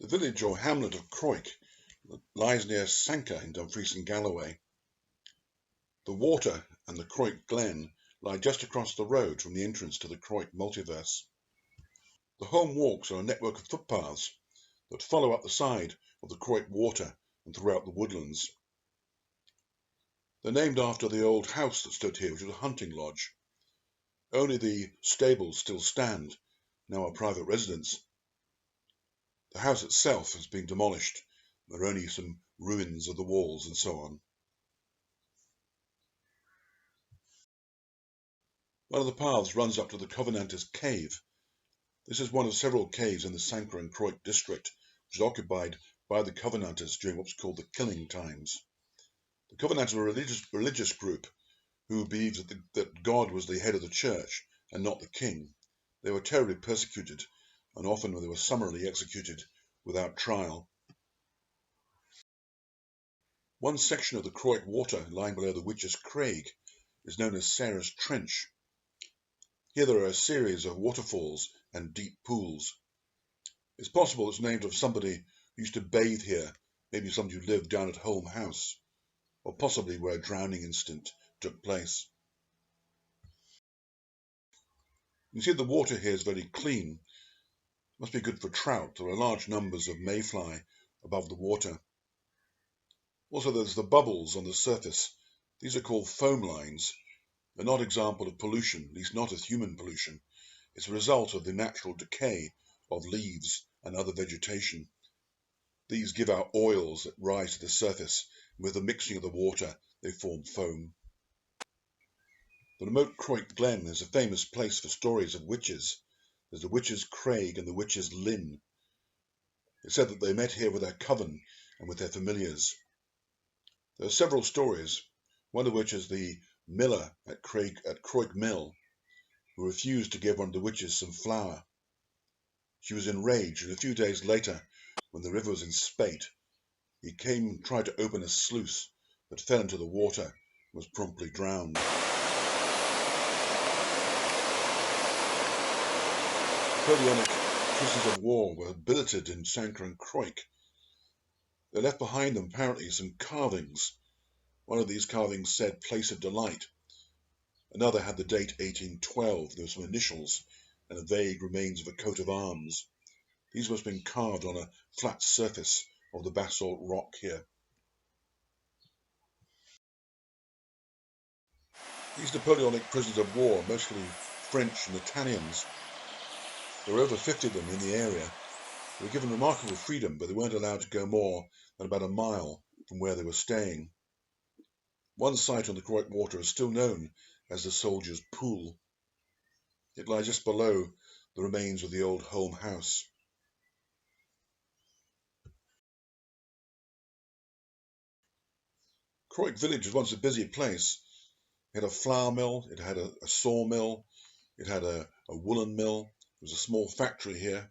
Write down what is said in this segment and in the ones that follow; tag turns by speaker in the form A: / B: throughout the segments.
A: The village or hamlet of Crawick lies near Sanquhar in Dumfries and Galloway. The water and the Crawick Glen lie just across the road from the entrance to the Crawick multiverse. The Holm Walks are a network of footpaths that follow up the side of the Crawick water and throughout the woodlands. They're named after the old house that stood here, which was a hunting lodge. Only the stables still stand, now a private residence. The house itself has been demolished. There are only some ruins of the walls and so on. One of the paths runs up to the Covenanters' Cave. This is one of several caves in the Sanquhar and Crawick district, which was occupied by the Covenanters during what was called the Killing Times. The Covenanters were a religious group who believed that God was the head of the church and not the king. They were terribly persecuted, and often they were summarily executed without trial. One section of the Crawick water lying below the Wiches Craig is known as Sarah's Trench. Here there are a series of waterfalls and deep pools. It's possible it's named of somebody who used to bathe here, maybe somebody who lived down at Holm House, or possibly where a drowning incident took place. You see the water here is very clean. It must be good for trout. There are large numbers of mayfly above the water. Also there's the bubbles on the surface. These are called foam lines. They're not an example of pollution, at least not as human pollution. It's a result of the natural decay of leaves and other vegetation. These give out oils that rise to the surface. With the mixing of the water, they form foam. The remote Crawick Glen is a famous place for stories of witches. There's the Witches Craig and the Witches Linn. It's said that they met here with their coven and with their familiars. There are several stories, one of which is the miller at Crawick Mill, who refused to give one of the witches some flour. She was enraged, and a few days later, when the river was in spate, he came and tried to open a sluice, but fell into the water and was promptly drowned. Napoleonic prisoners of war were billeted in Sanquhar and Crawick. They left behind them apparently some carvings. One of these carvings said "Place of Delight." Another had the date 1812. There were some initials and a vague remains of a coat of arms. These must have been carved on a flat surface of the basalt rock here. These Napoleonic prisoners of war, mostly French and Italians, there were over 50 of them in the area. They were given remarkable freedom, but they weren't allowed to go more than about a mile from where they were staying. One site on the Crawick water is still known as the Soldiers' Pool. It lies just below the remains of the old Holm House. Crawick village was once a busy place. It had a flour mill, it had a sawmill, it had a woolen mill. There was a small factory here,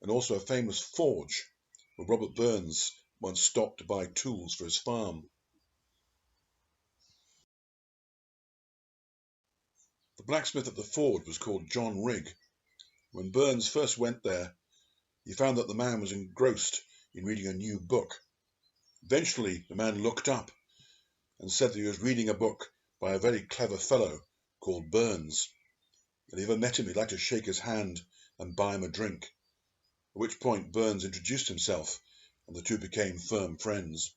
A: and also a famous forge where Robert Burns once stopped to buy tools for his farm. The blacksmith at the forge was called John Rigg. When Burns first went there, he found that the man was engrossed in reading a new book. Eventually, the man looked up and said that he was reading a book by a very clever fellow called Burns. If he ever met him, he'd like to shake his hand and buy him a drink, at which point Burns introduced himself and the two became firm friends.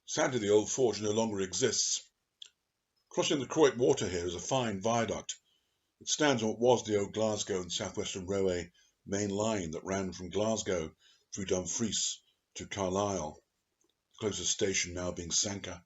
A: Sadly, the old forge no longer exists. Crossing the Crawick water here is a fine viaduct. It stands on what was the old Glasgow and South Western Railway main line that ran from Glasgow through Dumfries to Carlisle, the closest station now being Sanquhar.